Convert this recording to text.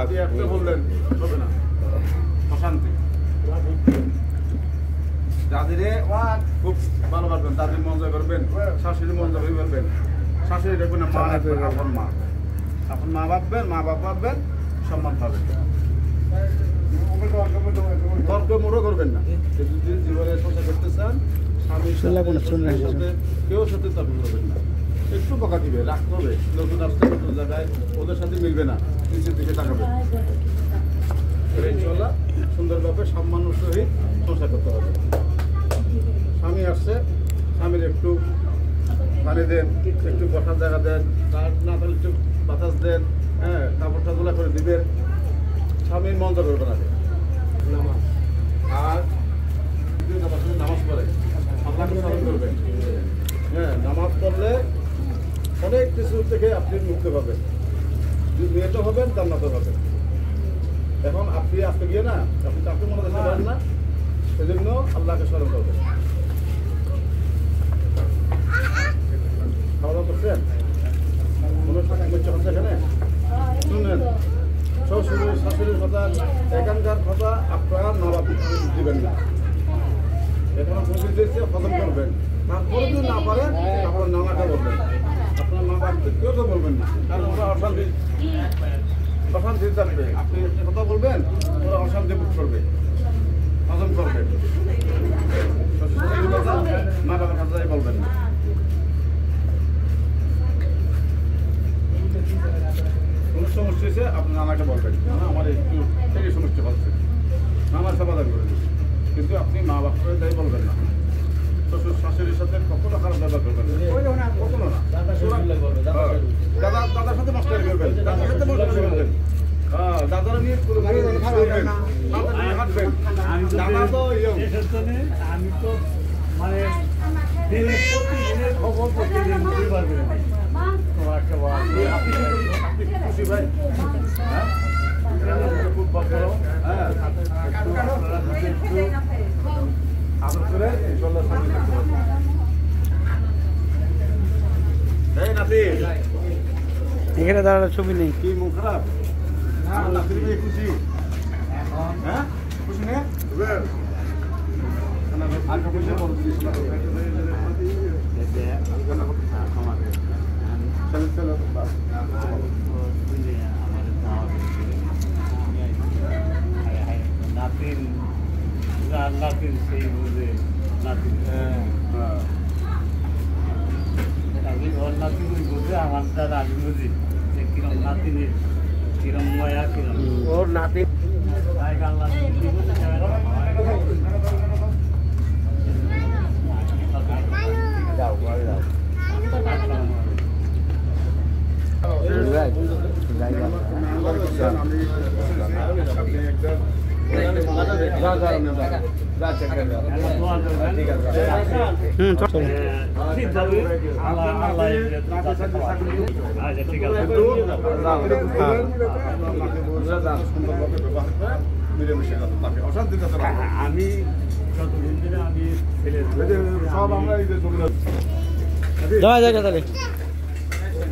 আপনি একটা বললেন হবে না, অশান্তি। দাদিরে খুব ভালোবাসবেন, দাদির মন জয় করবেন, শাশুড়ি মন জয় করবেন। শাশুড়ি দেখবেন মা আপন মা, আপন মা ভাববেন, মা বাপ ভাববেন, সম্মান পাবেন। তর্ক মোড়ও করবেন না। যদি জীবনে সংসার করতে চান, স্বামীর সাথে কেউ সাথে তর্ক করবেন না। একটু বকা দিবে, রাগ করবে, নতুন আসতে নতুন জায়গায় ওদের সাথে মিলবে না, নিচের দিকে তাকাবে। ইনশাআল্লাহ সুন্দরভাবে সম্মানের সহিত সংসার করতে হবে। স্বামী আসছে, স্বামীর একটু পানি দেন, একটু বসার জায়গা দেন, তার না তাহলে একটু বাতাস দেন, হ্যাঁ, কাপড়টা গোলা করে দিবেন। স্বামীর মন্দ করবে না। আর নামাজ পড়ে আল্লাহকে স্মরণ করবেন। হ্যাঁ, নামাজ পড়লে অনেক কিছু থেকে আপনি মুক্তি পাবেন। মেয়েটা হবেন, জান্নাতে হবেন। এখন আপনি আজকে গিয়ে না, আপনি কাউকে মনে করতে পারেন না, সেই জন্য আল্লাহকে স্মরণ করবেন। খাওয়া দাওয়া করছেন? কোনো সমস্যা হচ্ছে এখানে? শুনেন, শ্বশুর শাশুড়ির কথা, এখানকার কথা আপনার নবাব দিবেন না। এখানে পৌঁছে দিয়েছে, খতম করবেন। তারপরে যদি না পারেন, আপনার নানাকে বলবেন। আপনার মা বাপকে কেউ তো বলবেন না, কারণ ওরা অশান্তি থাকবে। আপনি একটা কথা বলবেন, ওরা অশান্তি বোধ করবে, হজম করবে। মা বাবার কাছে বলবেন না। কোনো সমস্যা হয়েছে আপনি নানাকে বলবেন, নানা আমার একটু থেকে সমস্যা হচ্ছে, নানার সমাধান করে দেবেন। কিন্তু আপনি মা বাপ করে তাই বলবেন না। শ্বশুর শাশুড়ির সাথে কখনো খারাপ ব্যবহার করবেন না, কখনো না। দাদার সাথে মাস্টারি করবেন, দাদার সাথে মাস্টারি করবেন। হ্যাঁ, দাদারা নিয়ে হাঁটবেন। দাদা তো আমি তো মানে প্রতিদিনের খবর প্রতিদিন বুঝতে পারবেন। আপনি খুশি ভাই? হ্যাঁ, খুব ভালো। হ্যাঁ, আদর করে ইনশাআল্লাহ সামনে থাকতে পারবেন। এই নাতি, এখানে দাঁড়ানোর ছবি নেই। কি মন খারাপ? নাতির ভাই খুশি? হ্যাঁ, খুশি না? আর খুশি বলছিস না? চলো নাতিন নাতিন সেই বুঝে নাতিন আমি ওর নাতিন বুঝে আমার দ্বারা আমি বুঝি যে কিরম নাতিনের কিরম ময়া কিরম ওর নাতি যাও যাও আমি যতদিন দিনে আমি ছেলে সব আমরা যাওয়া যায় তাহলে।